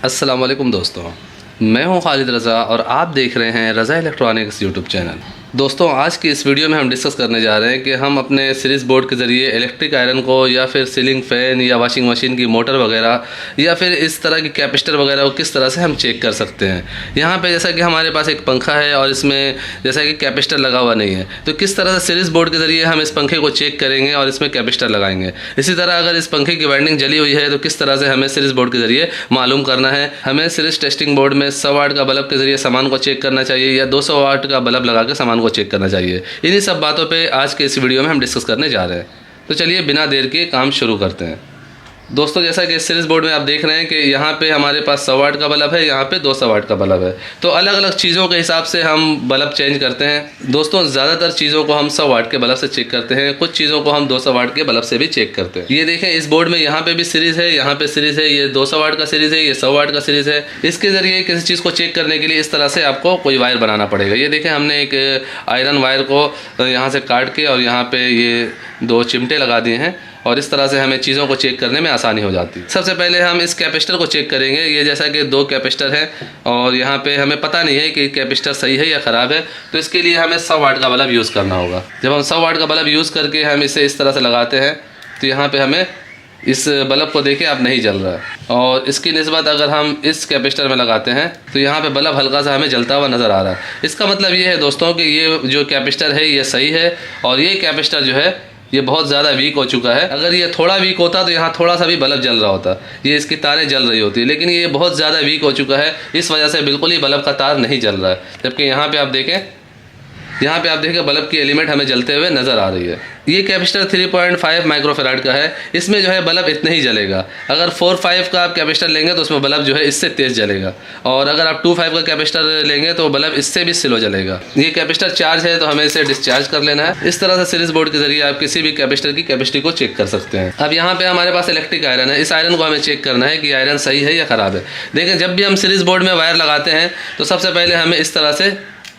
अस्सलाम वालेकुम दोस्तों, मैं हूं खालिद रज़ा और आप देख रहे हैं रज़ा इलेक्ट्रॉनिक्स यूट्यूब चैनल। दोस्तों, आज की इस वीडियो में हम डिस्कस करने जा रहे हैं कि हम अपने सीरीज़ बोर्ड के ज़रिए इलेक्ट्रिक आयरन को या फिर सीलिंग फ़ैन या वॉशिंग मशीन की मोटर वगैरह या फिर इस तरह की कैपेसिटर वगैरह को किस तरह से हम चेक कर सकते हैं। यहाँ पे जैसा कि हमारे पास एक पंखा है और इसमें जैसा कि कैपेसिटर लगा हुआ नहीं है, तो किस तरह से सीरीज़ बोर्ड के ज़रिए हम इस पंखे को चेक करेंगे और इसमें कैपेसिटर लगाएंगे। इसी तरह अगर इस पंखे की वाइंडिंग जली हुई है तो किस तरह से हमें सीरीज़ बोर्ड के ज़रिए मालूम करना है। हमें सीरीज़ टेस्टिंग बोर्ड में 100 वाट का बल्ब के ज़रिए सामान को चेक करना चाहिए या 200 वाट का बल्ब लगा के सामान को चेक करना चाहिए। इन्हीं सब बातों पे आज के इस वीडियो में हम डिस्कस करने जा रहे हैं। तो चलिए बिना देर के काम शुरू करते हैं। दोस्तों, जैसा कि इस सीरीज़ बोर्ड में आप देख रहे हैं कि यहाँ पे हमारे पास 100 वाट का बल्ब है, यहाँ पे 200 वाट का बल्ब है। तो अलग अलग चीज़ों के हिसाब से हम बल्ब चेंज करते हैं। दोस्तों, ज़्यादातर चीज़ों को हम 100 वाट के बल्ब से चेक करते हैं, कुछ चीज़ों को हम 200 वाट के बल्ब से भी चेक करते हैं। ये देखें, इस बोर्ड में यहाँ पे भी सीरीज़ है, यहाँ पे सीरीज़ है, ये 200 वाट का सीरीज़ है, ये 100 वाट का सीरीज़ है। इसके ज़रिए किसी चीज़ को चेक करने के लिए इस तरह से आपको कोई वायर बनाना पड़ेगा। ये देखें, हमने एक आयरन वायर को यहाँ से काट के और यहाँ पे ये 2 चिमटे लगा दिए हैं और इस तरह से हमें चीज़ों को चेक करने में आसानी हो जाती है। सबसे पहले हम इस कैपेसिटर को चेक करेंगे। ये जैसा कि 2 कैपेसिटर है और यहाँ पे हमें पता नहीं है कि कैपेसिटर सही है या ख़राब है, तो इसके लिए हमें 100 वाट का बल्ब यूज़ करना होगा। जब हम 100 वाट का बल्ब यूज़ करके हम इसे इस तरह से लगाते हैं तो यहाँ पर हमें इस बल्ब को देखें अब नहीं जल रहा है, और इसकी निस्बत अगर हम इस कैपेसिटर में लगाते हैं तो यहाँ पे बल्ब हल्का सा हमें जलता हुआ नज़र आ रहा है। इसका मतलब ये है दोस्तों कि ये जो कैपेसिटर है ये सही है और ये कैपेसिटर जो है ये बहुत ज़्यादा वीक हो चुका है। अगर ये थोड़ा वीक होता तो यहाँ थोड़ा सा भी बल्ब जल रहा होता, ये इसकी तारें जल रही होती, लेकिन ये बहुत ज़्यादा वीक हो चुका है, इस वजह से बिल्कुल ही बल्ब का तार नहीं जल रहा है। जबकि यहाँ पे आप देखें बल्ब की एलिमेंट हमें जलते हुए नज़र आ रही है। ये कैपेसिटर 3.5 माइक्रोफेराड का है। इसमें जो है बल्ब इतना ही जलेगा। अगर 4.5 का आप कैपेसिटर लेंगे तो उसमें बल्ब जो है इससे तेज़ जलेगा, और अगर आप 2.5 का कैपेसिटर लेंगे तो बल्ब इससे भी स्लो जलेगा। ये कैपेसिटर चार्ज है तो हमें इसे डिस्चार्ज कर लेना है। इस तरह से सीरीज़ बोर्ड के जरिए आप किसी भी कैपेसिटर की कैपेसिटी को चेक कर सकते हैं। अब यहाँ पे हमारे पास इलेक्ट्रिक आयरन है। इस आयरन को हमें चेक करना है कि आयरन सही है या ख़राब है। देखें, जब भी हम सीरीज़ बोर्ड में वायर लगाते हैं तो सबसे पहले हमें इस तरह से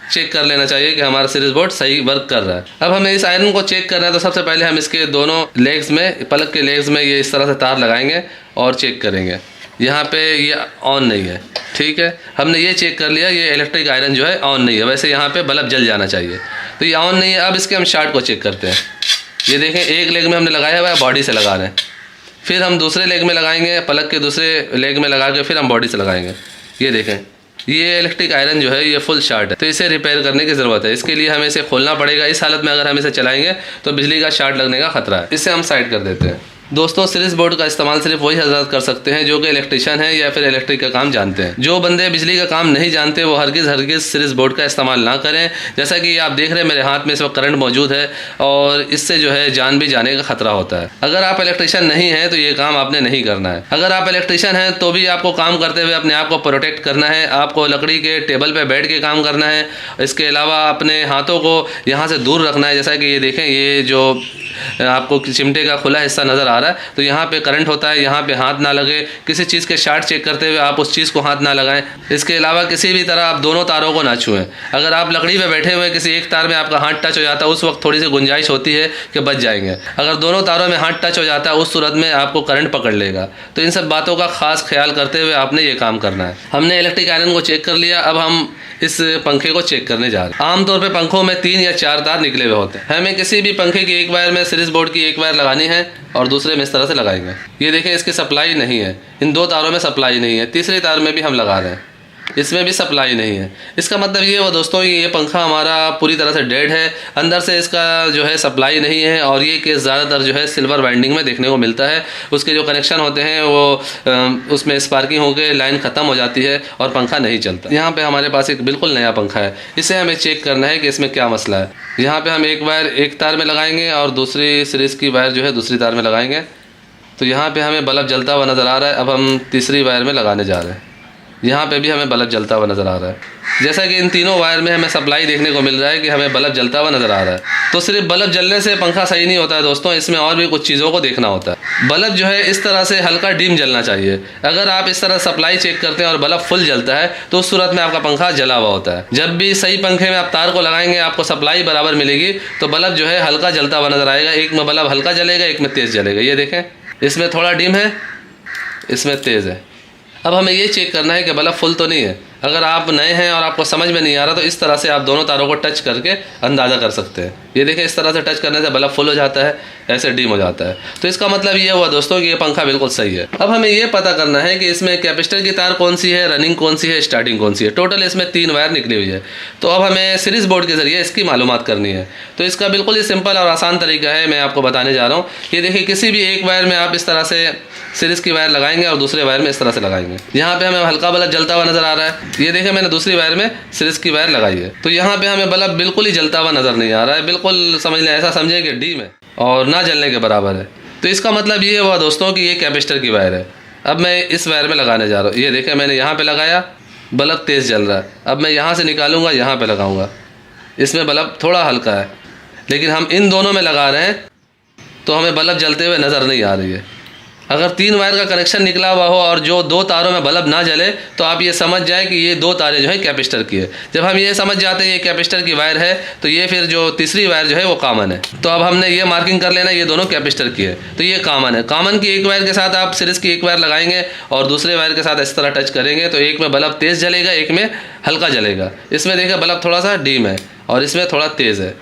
चेक कर लेना चाहिए कि हमारा सीरीज़ बोर्ड सही वर्क कर रहा है। अब हमें इस आयरन को चेक करना है तो सबसे पहले हम इसके दोनों लेग्स में, पलक के लेग्स में ये इस तरह से तार लगाएंगे और चेक करेंगे। यहाँ पे ये ऑन नहीं है, ठीक है। हमने ये चेक कर लिया, ये इलेक्ट्रिक आयरन जो है ऑन नहीं है। वैसे यहाँ पे बल्ब जल जाना चाहिए, तो ये ऑन नहीं है। अब इसके हम शार्ट को चेक करते हैं। ये देखें, एक लेग में हमने लगाया हुआ है, बॉडी से लगा रहे हैं। फिर हम दूसरे लेग में लगाएंगे, पलक के दूसरे लेग में लगा के फिर हम बॉडी से लगाएंगे। ये देखें, ये इलेक्ट्रिक आयरन जो है ये फुल शार्ट है, तो इसे रिपेयर करने की ज़रूरत है। इसके लिए हमें इसे खोलना पड़ेगा। इस हालत में अगर हम इसे चलाएंगे तो बिजली का शार्ट लगने का खतरा है। इसे हम साइड कर देते हैं। दोस्तों, सीरीज़ बोर्ड का इस्तेमाल सिर्फ वही हजरत कर सकते हैं जो कि इलेक्ट्रिशियन है या फिर इलेक्ट्रिक का काम जानते हैं। जो बंदे बिजली का काम नहीं जानते वो हरगिज़ सीरीज़ बोर्ड का इस्तेमाल ना करें। जैसा कि आप देख रहे हैं मेरे हाथ में इस वक्त करंट मौजूद है और इससे जो है जान भी जाने का खतरा होता है। अगर आप इलेक्ट्रिशियन नहीं हैं तो ये काम आपने नहीं करना है। अगर आप इलेक्ट्रिशियन हैं तो भी आपको काम करते हुए अपने आप को प्रोटेक्ट करना है। आपको लकड़ी के टेबल पर बैठ के काम करना है। इसके अलावा अपने हाथों को यहाँ से दूर रखना है। जैसा कि ये देखें, ये जो आपको चिमटे का खुला हिस्सा नज़र आ रहा है, तो यहाँ पे करंट होता है, यहाँ पे हाथ ना लगे। किसी चीज़ के शार्ट चेक करते हुए आप उस चीज़ को हाथ ना लगाएं। इसके अलावा किसी भी तरह आप दोनों तारों को ना छुएं। अगर आप लकड़ी पे बैठे हुए किसी एक तार में आपका हाथ टच हो जाता है, उस वक्त थोड़ी सी गुंजाइश होती है कि बच जाएंगे। अगर दोनों तारों में हाथ टच हो जाता है, उस सूरत में आपको करंट पकड़ लेगा। तो इन सब बातों का खास ख्याल करते हुए आपने ये काम करना है। हमने इलेक्ट्रिक आयरन को चेक कर लिया। अब हम इस पंखे को चेक करने जा रहे हैं। आमतौर पे पंखों में 3 या 4 तार निकले हुए होते हैं। हमें किसी भी पंखे की एक वायर में सीरीज़ बोर्ड की एक वायर लगानी है और दूसरे में इस तरह से लगाएंगे। ये देखें, इसकी सप्लाई नहीं है, इन 2 तारों में सप्लाई नहीं है। तीसरे तार में भी हम लगा रहे हैं, इसमें भी सप्लाई नहीं है। इसका मतलब ये हुआ दोस्तों, ये पंखा हमारा पूरी तरह से डेड है। अंदर से इसका जो है सप्लाई नहीं है, और ये केस ज़्यादातर जो है सिल्वर वाइंडिंग में देखने को मिलता है। उसके जो कनेक्शन होते हैं वो उसमें स्पार्किंग होकर लाइन ख़त्म हो जाती है और पंखा नहीं चलता। यहाँ पे हमारे पास एक बिल्कुल नया पंखा है। इसे हमें चेक करना है कि इसमें क्या मसला है। यहाँ पर हम एक वायर एक तार में लगाएंगे और दूसरी सीरीज़ की वायर जो है दूसरी तार में लगाएंगे। तो यहाँ पर हमें बल्ब जलता हुआ नज़र आ रहा है। अब हम तीसरी वायर में लगाने जा रहे हैं। यहाँ पे भी हमें बल्ब जलता हुआ नज़र आ रहा है। जैसा कि इन तीनों वायर में हमें सप्लाई देखने को मिल रहा है कि हमें बल्ब जलता हुआ नज़र आ रहा है। तो सिर्फ बल्ब जलने से पंखा सही नहीं होता है दोस्तों, इसमें और भी कुछ चीज़ों को देखना होता है। बल्ब जो है इस तरह से हल्का डिम जलना चाहिए। अगर आप इस तरह सप्लाई चेक करते हैं और बल्ब फुल जलता है तो उस सूरत में आपका पंखा जला हुआ होता है। जब भी सही पंखे में आप तार को लगाएंगे आपको सप्लाई बराबर मिलेगी तो बल्ब जो है हल्का जलता हुआ नज़र आएगा। एक में बल्ब हल्का जलेगा, एक में तेज़ जलेगा। ये देखें, इसमें थोड़ा डिम है, इसमें तेज़ है। अब हमें ये चेक करना है कि बल्ब फुल तो नहीं है। अगर आप नए हैं और आपको समझ में नहीं आ रहा तो इस तरह से आप दोनों तारों को टच करके अंदाज़ा कर सकते हैं। ये देखें, इस तरह से टच करने से बल्ब फुल हो जाता है, ऐसे डिम हो जाता है। तो इसका मतलब ये हुआ दोस्तों कि ये पंखा बिल्कुल सही है। अब हमें ये पता करना है कि इसमें कैपेसिटर की तार कौन सी है, रनिंग कौन सी है, स्टार्टिंग कौन सी है। टोटल इसमें 3 वायर निकली हुई है। तो अब हमें सीरीज़ बोर्ड के ज़रिए इसकी मालूमात करनी है। तो इसका बिल्कुल ही सिंपल और आसान तरीका है, मैं आपको बताने जा रहा हूँ। ये देखिए, किसी भी एक वायर में आप इस तरह से सीरीज़ की वायर लगाएंगे और दूसरे वायर में इस तरह से लगाएंगे। यहाँ पे हमें हल्का बल्ब जलता हुआ नजर आ रहा है। ये देखें, मैंने दूसरी वायर में सीरीज़ की वायर लगाई है, तो यहाँ पे हमें बल्ब बिल्कुल ही जलता हुआ नजर नहीं आ रहा है। बिल्कुल समझ लें, ऐसा समझें कि डीम है और ना जलने के बराबर है। तो इसका मतलब ये हुआ दोस्तों कि ये कैपेसिटर की वायर है। अब मैं इस वायर में लगाने जा रहा हूँ। ये देखें, मैंने यहाँ पे लगाया, बल्ब तेज़ जल रहा है। अब मैं यहाँ से निकालूंगा, यहाँ पे लगाऊंगा, इसमें बल्ब थोड़ा हल्का है। लेकिन हम इन दोनों में लगा रहे हैं तो हमें बल्ब जलते हुए नज़र नहीं आ रही है। अगर 3 वायर का कनेक्शन निकला हुआ हो और जो 2 तारों में बल्ब ना जले तो आप ये समझ जाएं कि ये 2 तारें जो है कैपेसिटर की है। जब हम ये समझ जाते हैं ये कैपेसिटर की वायर है तो ये फिर जो तीसरी वायर जो है वो कॉमन है। तो अब हमने ये मार्किंग कर लेना, ये दोनों कैपेसिटर की है, तो ये कॉमन है। कॉमन की एक वायर के साथ आप सीरीज़ की एक वायर लगाएंगे और दूसरे वायर के साथ इस तरह टच करेंगे तो एक में बल्ब तेज़ जलेगा, एक में हल्का जलेगा। इसमें देखिए बल्ब थोड़ा सा डीम है और इसमें थोड़ा तेज़ है।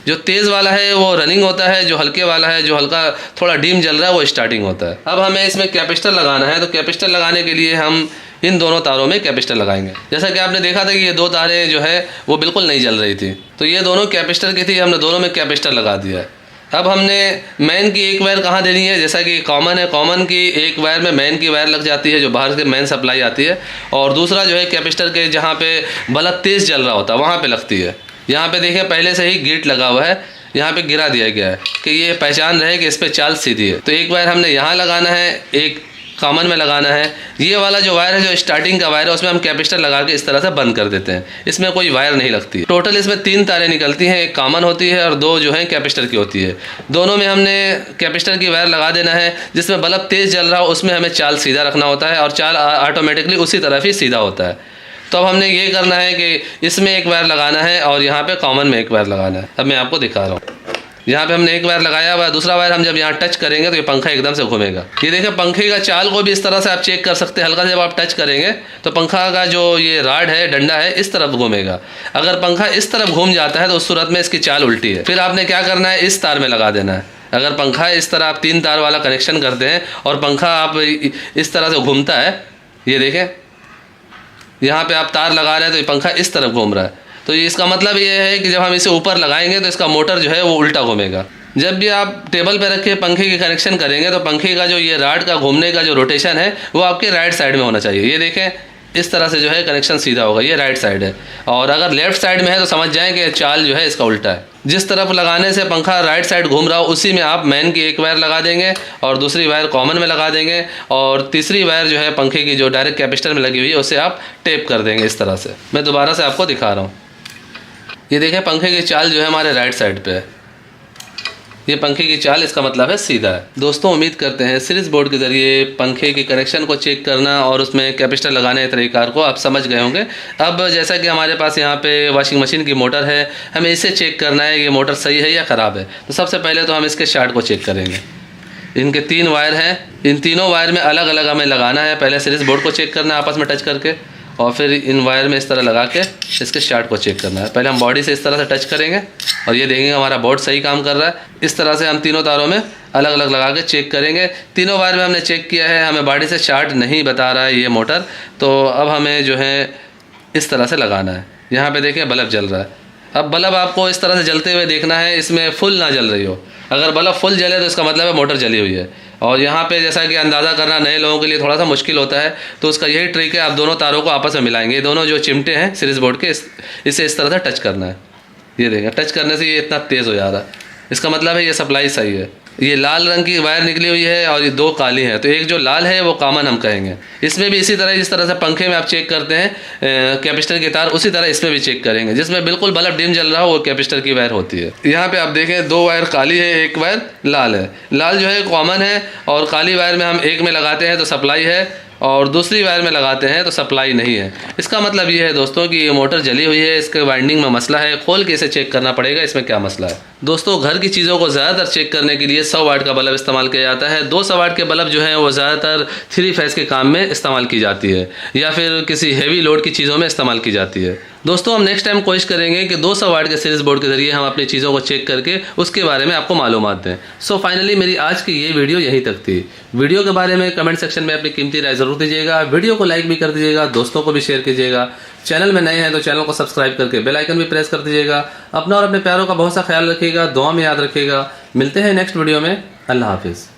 जो तेज़ वाला है वो रनिंग होता है, जो हल्के वाला है, जो हल्का थोड़ा डीम जल रहा है, वो स्टार्टिंग होता है। अब हमें इसमें कैपेसिटर लगाना है, तो कैपेसिटर लगाने के लिए हम इन दोनों तारों में कैपेसिटर लगाएंगे। जैसा कि आपने देखा था कि ये 2 तारें जो है वो बिल्कुल नहीं जल रही थी, तो ये दोनों कैपेसिटर की थी, हमने दोनों में कैपेसिटर लगा दिया है। अब हमने मेन की एक वायर कहाँ देनी है, जैसा कि कॉमन है, कॉमन की एक वायर में मेन की वायर लग जाती है जो बाहर से मेन सप्लाई आती है, और दूसरा जो है कैपेसिटर के जहाँ पे बल्ब तेज़ जल रहा होता है वहाँ पे लगती है। यहाँ पे देखें, पहले से ही गेट लगा हुआ है, यहाँ पे गिरा दिया गया है कि ये पहचान रहे कि इस पे चाल सीधी है। तो एक वायर हमने यहाँ लगाना है, एक कॉमन में लगाना है। ये वाला जो वायर है, जो स्टार्टिंग का वायर है, उसमें हम कैपेसिटर लगा के इस तरह से बंद कर देते हैं। इसमें कोई वायर नहीं लगती। टोटल इसमें 3 तारें निकलती हैं, एक कॉमन होती है और 2 जो है कैपेसिटर की होती है। दोनों में हमने कैपेसिटर की वायर लगा देना है। जिसमें बल्ब तेज़ जल रहा हो उसमें हमें चाल सीधा रखना होता है और चाल ऑटोमेटिकली उसी तरफ ही सीधा होता है। तो अब हमने ये करना है कि इसमें एक वायर लगाना है और यहाँ पे कॉमन में एक वायर लगाना है। अब मैं आपको दिखा रहा हूँ। यहाँ पे हमने एक वायर लगाया हुआ है, दूसरा वायर हम जब यहाँ टच करेंगे तो ये पंखा एकदम से घूमेगा। ये देखिए, पंखे का चाल को भी इस तरह से आप चेक कर सकते हैं। हल्का जब आप टच करेंगे तो पंखा का जो ये राड है, डंडा है, इस तरफ घूमेगा। अगर पंखा इस तरफ घूम जाता है तो उस सूरत में इसकी चाल उल्टी है। फिर आपने क्या करना है, इस तार में लगा देना है। अगर पंखा इस तरह आप 3 तार वाला कनेक्शन करते हैं और पंखा आप इस तरह से घूमता है, ये देखें, यहाँ पे आप तार लगा रहे हैं तो ये पंखा इस तरफ घूम रहा है, तो इसका मतलब ये है कि जब हम इसे ऊपर लगाएंगे तो इसका मोटर जो है वो उल्टा घूमेगा। जब भी आप टेबल पे रख के पंखे की कनेक्शन करेंगे तो पंखे का जो ये राड का घूमने का जो रोटेशन है वो आपके राइट साइड में होना चाहिए। ये देखें, इस तरह से जो है कनेक्शन सीधा होगा, ये राइट साइड है। और अगर लेफ्ट साइड में है तो समझ जाएं कि चाल जो है इसका उल्टा है। जिस तरफ लगाने से पंखा राइट साइड घूम रहा हो उसी में आप मेन की एक वायर लगा देंगे और दूसरी वायर कॉमन में लगा देंगे और तीसरी वायर जो है पंखे की जो डायरेक्ट कैपेसिटर में लगी हुई है उसे आप टेप कर देंगे इस तरह से। मैं दोबारा से आपको दिखा रहा हूँ। ये देखें, पंखे की चाल जो है हमारे राइट साइड पे है। ये पंखे की चाल, इसका मतलब है सीधा है। दोस्तों, उम्मीद करते हैं सीरीज़ बोर्ड के ज़रिए पंखे के कनेक्शन को चेक करना और उसमें कैपेसिटर लगाने के तरीक़ार को आप समझ गए होंगे। अब जैसा कि हमारे पास यहाँ पे वॉशिंग मशीन की मोटर है, हमें इसे चेक करना है कि मोटर सही है या ख़राब है। तो सबसे पहले तो हम इसके शार्ट को चेक करेंगे। इनके 3 वायर हैं, इन तीनों वायर में अलग अलग हमें लगाना है। पहले सीरीज़ बोर्ड को चेक करना है आपस में टच करके, और फिर इन वायर में इस तरह लगा के इसके शार्ट को चेक करना है। पहले हम बॉडी से इस तरह से टच करेंगे और ये देखेंगे हमारा बोर्ड सही काम कर रहा है। इस तरह से हम तीनों तारों में अलग अलग लगा के चेक करेंगे। तीनों वायर में हमने चेक किया है, हमें बॉडी से शार्ट नहीं बता रहा है ये मोटर। तो अब हमें जो है इस तरह से लगाना है। यहाँ पे देखें, बल्ब जल रहा है। अब बल्ब आपको इस तरह से जलते हुए देखना है, इसमें फुल ना जल रही हो। अगर बल्ब फुल जले तो इसका मतलब है मोटर जली हुई है। और यहाँ पे जैसा कि अंदाज़ा करना नए लोगों के लिए थोड़ा सा मुश्किल होता है, तो उसका यही ट्रिक है, आप दोनों तारों को आपस में मिलाएंगे। ये दोनों जो चिमटे हैं सीरीज़ बोर्ड के, इसे इस तरह से टच करना है। ये देखें, टच करने से ये इतना तेज़ हो जा रहा है, इसका मतलब है ये सप्लाई सही है। ये लाल रंग की वायर निकली हुई है और ये 2 काली हैं, तो एक जो लाल है वो कॉमन हम कहेंगे। इसमें भी इसी तरह, जिस तरह से पंखे में आप चेक करते हैं कैपेसिटर की तार, उसी तरह इसमें भी चेक करेंगे। जिसमें बिल्कुल बल्ब डिम जल रहा हो वो कैपेसिटर की वायर होती है। यहाँ पे आप देखें, 2 वायर काली है, एक वायर लाल है। लाल जो है कॉमन है और काली वायर में हम एक में लगाते हैं तो सप्लाई है और दूसरी वायर में लगाते हैं तो सप्लाई नहीं है। इसका मतलब ये है दोस्तों कि ये मोटर जली हुई है, इसके वाइंडिंग में मसला है। खोल के इसे चेक करना पड़ेगा इसमें क्या मसला है। दोस्तों घर की चीज़ों को ज़्यादातर चेक करने के लिए 100 वाट का बल्ब इस्तेमाल किया जाता है। 200 वाट के बल्ब जो हैं वो ज़्यादातर 3 फेज़ के काम में इस्तेमाल की जाती है या फिर किसी हेवी लोड की चीज़ों में इस्तेमाल की जाती है। दोस्तों हम नेक्स्ट टाइम कोशिश करेंगे कि 200 वाट के सीरीज बोर्ड के ज़रिए हम अपनी चीज़ों को चेक करके उसके बारे में आपको मालूमात दें। सो फाइनली मेरी आज की ये वीडियो यहीं तक थी। वीडियो के बारे में कमेंट सेक्शन में अपनी कीमती राय ज़रूर दीजिएगा। वीडियो को लाइक भी कर दीजिएगा, दोस्तों को भी शेयर कीजिएगा। चैनल में नए हैं तो चैनल को सब्सक्राइब करके बेल आइकन भी प्रेस कर दीजिएगा। अपना और अपने प्यारों का बहुत सा ख्याल रखिएगा, दुआ में याद रखिएगा। मिलते हैं नेक्स्ट वीडियो में। अल्लाह हाफिज़।